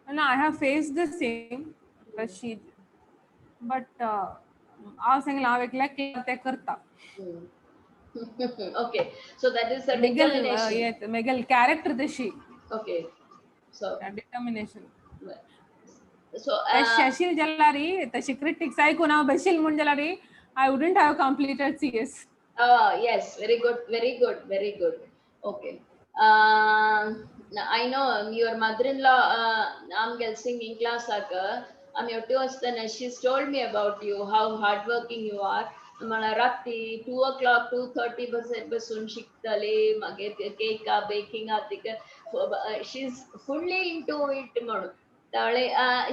No, I have faced the same, but हांव सांगलें हांव एकल्याक तें करता.
Okay, so that is a determination.
मेगल कॅरेक्टर तशी.
Okay, so
determination.
So
तशी जाल्यार तशी क्रिटिक्स आयकून हांव बशील म्हण जाल्यार I wouldn't have completed CS.
Yes, very good, very good, very good. Okay. I know your mother-in-law, I'm singing class, I'm your toast, and she's told me about you, how hardworking you are. Mana ratti 2 o'clock, 2:30 basun shiktale, mage cake baking atika. She's fully into it.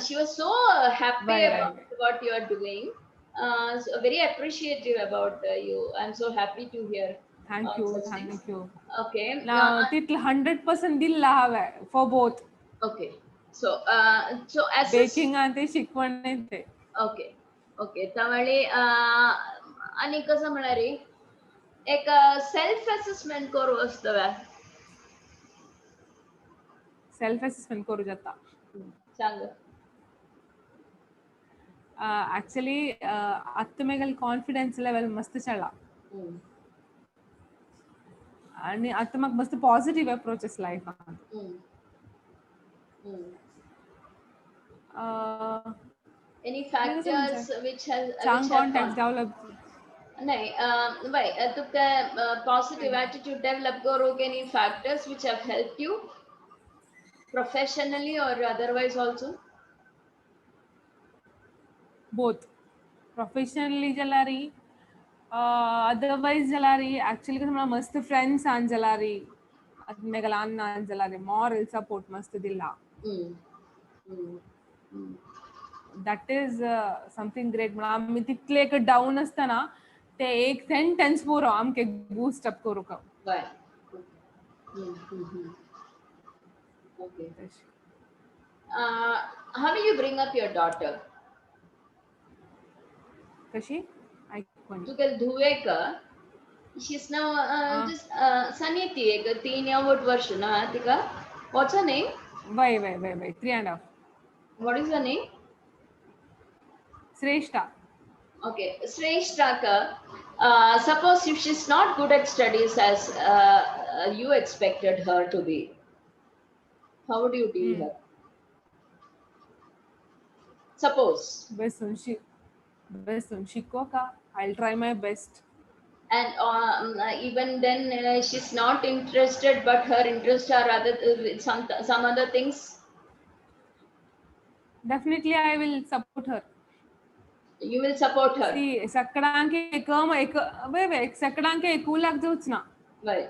She was so happy
Right,
about
right.
what you are doing. So very appreciative about you. I'm so happy to hear
Thank you,
such things.
thank you.
Okay.
Now, तिथलं 100% दिल हवंय for both.
Okay. So as a
Baking आणि ते शिकवण आहे ते.
okay. Okay. त्यामुळे आणि कसं म्हणणार रे एक सेल्फ असेसमेंट करू असतं
Self assessment करू जाता.
सांग
Actually, आता मेगल confidence level मस्त चला. आणि आता मग मस्त positive approaches life.
any factors which has
Chang
which have
contacts develop.
नाही बाय तुका positive attitude develop करू any factors which have helped you professionally or otherwise also?
Both. Professionally जलारी, otherwise जलारी. Actually कसं मला मस्त friends आन जलारी. आता मेगल आन आन जलारी. Moral support मस्त दिला. That is something great. मला आम्ही तिथले एक down असताना ते एक sentence पुरो आमके boost up करू का.
Why? Okay. How do you bring up your daughter?
कशी? ऐकून.
तू कल धुवे का? She's now just Saniti एक 3 वर्ष ना तिका. What's her name?
Why 3.5.
What is her name?
Shrestha.
Okay, Shrestha ka. Suppose if she's not good at studies as you expected her to be, how would you deal her? Suppose.
Best Shikoh का. I'll try my best.
And even then she's not interested, but her interests are other some other things.
Definitely I will support her.
You will support her.
See, सगळ्यांके एक सगळ्यांके एकूलाक जाऊच ना.
Right.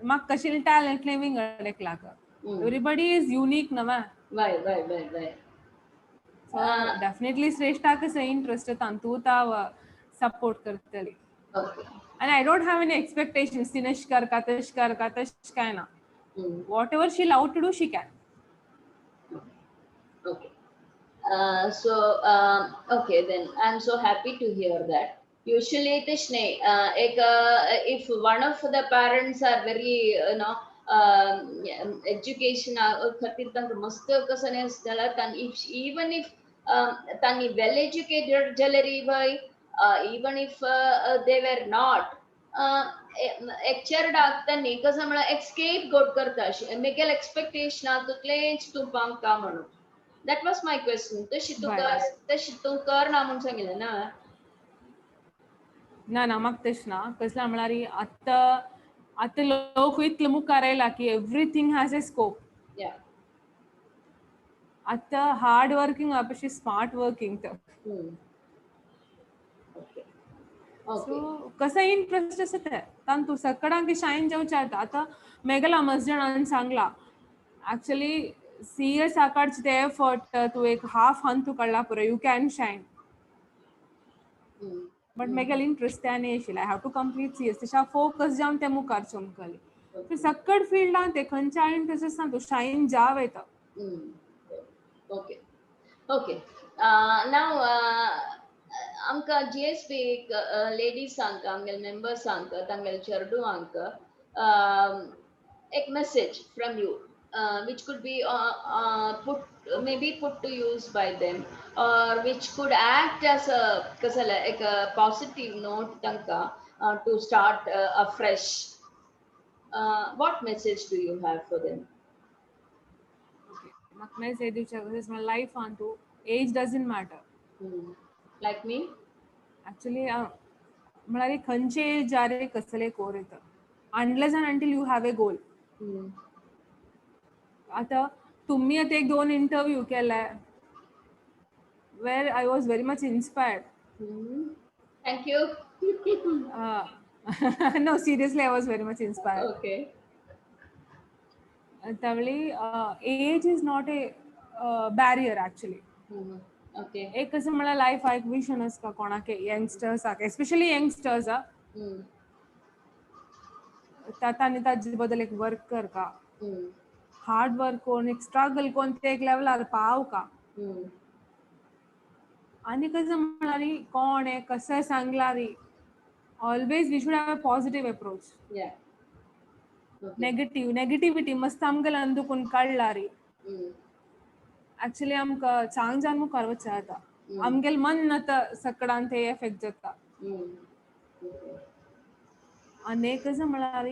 मग कशी talent living अडकलाक. Everybody is unique ना.
Right.
So definitely Shrestha के से interest तंतु ता support करते.
Okay.
And I don't have any expectations. Tinesh kar ka, tash काय ना. Whatever she allowed to do, she can.
Okay. Okay, then I'm so happy to hear that. Usually, Tishne, if one of the parents are very, education, even if tani well educated jewelry boy, even if they were not, escape got karta, make expectation that was my question. तशी तू कर ना म्हणून सांगितलं ना.
ना मग तेच ना कसला म्हणारी आता लोक इतलं मुकारायला की everything has a scope.
Yeah.
आता hard working अपेक्षा smart working तर.
Okay.
So कसं इंटरेस्ट असत आहे तान तू सगळ्यांकी शाईन जाऊच्या आता मेगला मस्जन सांगला actually CS आकडचे ते effort तू एक half हन तू कळला पुरे you can shine. But मेगल इंटरेस्ट आहे नाही I have to complete CS त्याच्या focus जाऊन ते मुकार चमकली. तर सगळं फील्ड आहे ते खंच्या इंटरेस्ट असताना तू शाईन जावे तर.
Okay. Now आमका GSP ladies सांगता आमगेल members सांगता तांगेल चरडू आंका एक message from you which could be put to use by them or which could act as a positive note tanka to start afresh. What message do you have for them?
My message is my life onto age doesn't matter.
Like me?
Actually म्हळ्यार खंयचे जारे कसले कोर येता unless and until you have a goal. आता तुम्ही आता 1-2 interview केलाय where I was very much inspired.
Thank you.
No, seriously, I was very much inspired.
Okay.
त्यावेळी age is not a barrier actually.
Okay.
एक कसं मला life एक vision असता कोणाके यंगस्टर्स एस्पेशली यंगस्टर्स त्यात आणि ताजे बद्दल एक वर्क कर का हार्ड वर्क कोण एक स्ट्रगल कोण ते एक लेवलार पाव का आणि कसं म्हणाली कोण आहे कसं सांगलारी always we should have a positive approach. Negativity मस्त आमगेल अंदुकून काढलारी ऍक्च्युली आमकां चांग जान मुखार वचचा आता आमगेल मन आतां सगळ्यांक ते एफेक्ट जाता. आनी कसं म्हळ्यार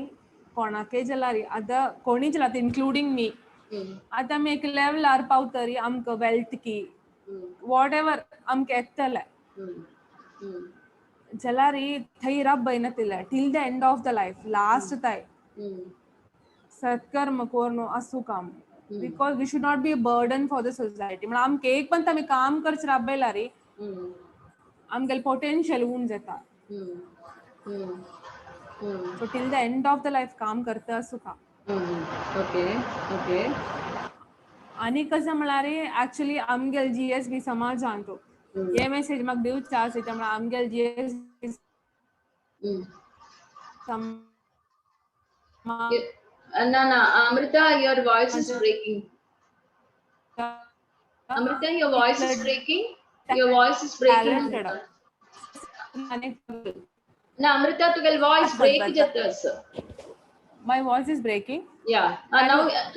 कोणाकय जाल्यार आतां कोणी जाल्यार इन्क्लुडींग मी आतां आमी एक लेवलार पावतरी आमकां वेल्थ की वॉट एवर आमकां येतलें जाल्यार थंय रब येनातिल्लें till the end of the life last ताय सत्कर्म कोरनो असू काम because we should not be a burden for the society. म्हळ्यार आमकां एक पण आमी काम करच राबयला रे आमगेलें पोटेन्शियल उण जाता. So till the end of the life काम करता असू का.
ओके.
आनी कसं म्हळ्यार ऍक्च्युली आमगेल GSB समाजान तो हे मेसेज म्हाका दिवचा आसा म्हळ्यार आमगेल GSB
No, Amrita, your voice is breaking. Amrita, your voice is breaking. Your voice is breaking, Amrita. No, Amrita, तुगेल voice break जाता आसा.
My voice is breaking.
Yeah.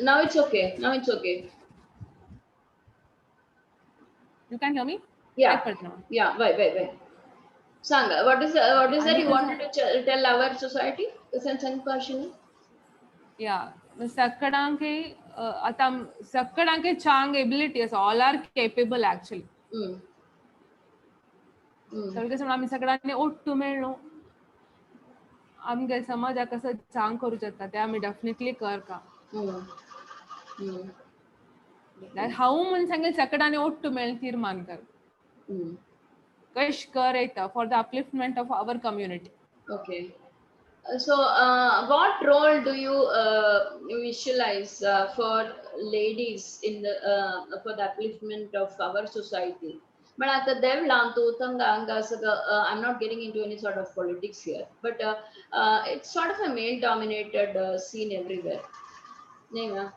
Now it's okay.
You can hear me?
Yeah. Wait. Sanga, what is that you wanted to tell our society?
Yeah. सगळ्यांके आता सगळ्यांके चांग ability आसा. All are capable actually. तर कसं आमी सगळ्यांनी ओट्टू मेळ्ळो आमगे समाजाक कसं चांग करूं जाता ते आमी डेफिनेटली कर का. हांव म्हूण सांगेल सगळ्यांनी ओट्टू मेळून तीर्मान कर कश कर येता for the upliftment of our community.
Okay. So, what role do you visualize for ladies in the for the upliftment of our society? But at the I'm not getting into any sort of politics here, but it's sort of a male-dominated scene everywhere. Nema?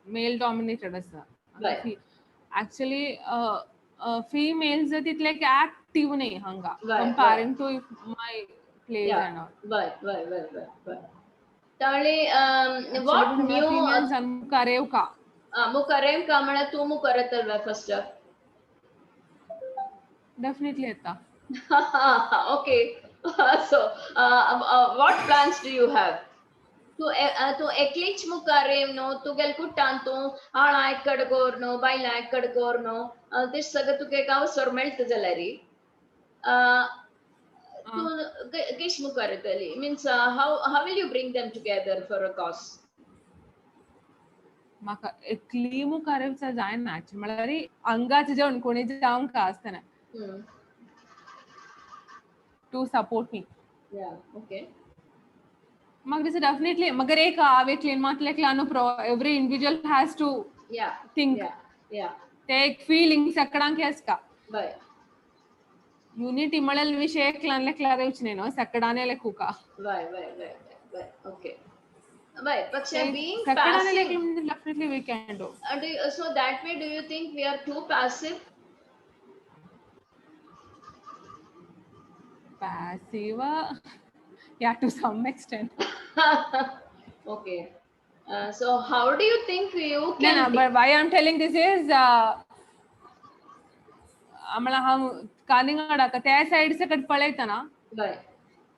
Male dominated आसा.
Right.
Actually, females तितले active नाही हांगा comparing to my plays and all.
Right. ताळे what new
females मुखारेव का
मुखारेव का म्हळ्यार तूं मुखार येतलो फर्स्ट.
डेफिनेटली येता.
Okay. So what plans do you have? तू एकलीच मुखारेव न्हू तुगेल कुट्टान तूं आळा एकड कोर न्हू बायलां एकड कोर न्हू ते सगळें तुका एक अवसर मेळटा जाल्यार तूं केश मुखार येतली means how will you bring them together for a cause?
म्हाका एकली मुखार येवचा जायना म्हळ्यार अंगाचे जेवण कोणी जावंक आसतना टू सपोर्ट मी.
Okay.
म्हाका दिसता डेफिनेटली मगर एक हांवें मातलेकला न्हू every individual has to think ते एक फीलिंग सगळ्यांक आसता. युनिटी म्हळ्यार विषय एकल्यान लेखला येवचे न्ही न्हू सगळ्यांनी लेखू का.
Okay. Right, but being
passive, definitely we can do.
So that way, do you think we are too passive?
Passive, yeah, to some extent.
Okay. So how do you think you can?
No, but why I'm telling this is, आम्हाला हम कानिंगडा का त्या side सकट पळयता ना.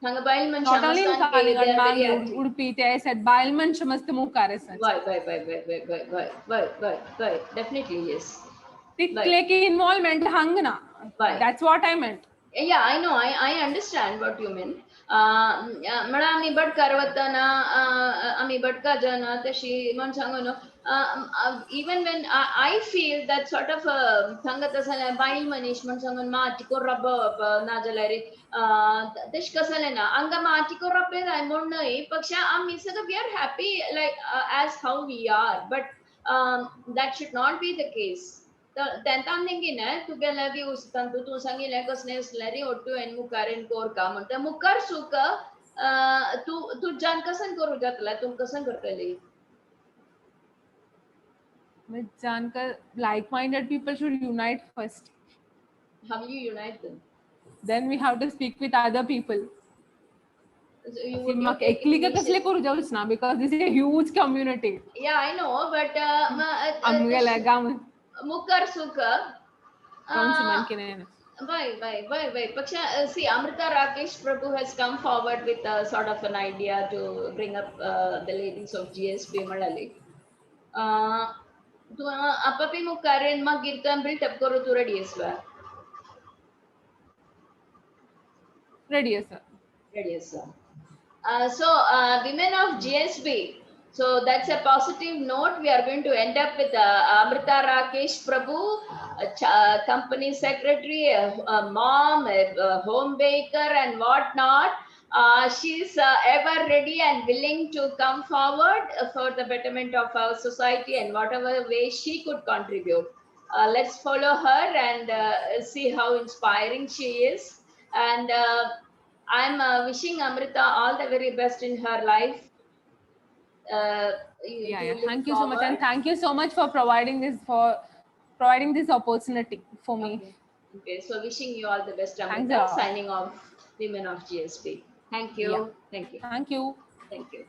हांगा बायल मनशां
उडपी त्या साइड बायल मनशां मस्त मुखार आसा.
Definitely yes.
तितले की इन्वॉल्वमेंट हांग ना
Why?
That's what I meant.
Yeah, I know. I understand what you mean. मला आम्ही बट करवताना आम्ही बटका जाना तशी मन सांगू no even when I feel that sort of सांगत असाल बाईल मनीष मन सांगून माटिको रब ना जलारी तश कसले ना अंगा माटिको रब आहे म्हणून नाही पक्ष आम्ही सगळं we are happy like as how we are, but that should not be the case. त्यांना नेंगी ना तुगे लगी उस तंतु तू सांगितलं कसने स्लरी ओटू एन मुकारेन कोर का म्हणता मुकार सुक तू तू जान कसन करू जातला तू कसन करतली
With जानकर like-minded people should unite first.
how you unite them?
Then we have to speak with other people.
So you
See,
would
mug
take
एकली का कसले
initiative.
करू जाऊस ना, because this is a huge community.
Yeah, I know, but
आमगे लगा
मुकार सुक
कौन सी मन के नहीं
why paksha see Amrita Rakesh Prabhu has come forward with a sort of an idea to bring up the ladies of GSP Malali tu apapi mukaren magirtan build up karo tu ready iswa
ready sir.
ready sir. So women of GSB, so that's a positive note. We are going to end up with Amrita Rakesh Prabhu, company secretary, a mom, a home baker, and whatnot. She's ever ready and willing to come forward for the betterment of our society and whatever way she could contribute. Let's follow her and see how inspiring she is. And I'm wishing Amrita all the very best in her life.
Yeah. Thank you so much, and thank you so much for providing this opportunity for me.
Okay, so wishing you all the best, Amrita.
Thanks a lot.
Signing off, Women of GSP. Thank you.
Yeah.
Thank you.
Thank you.
Thank you.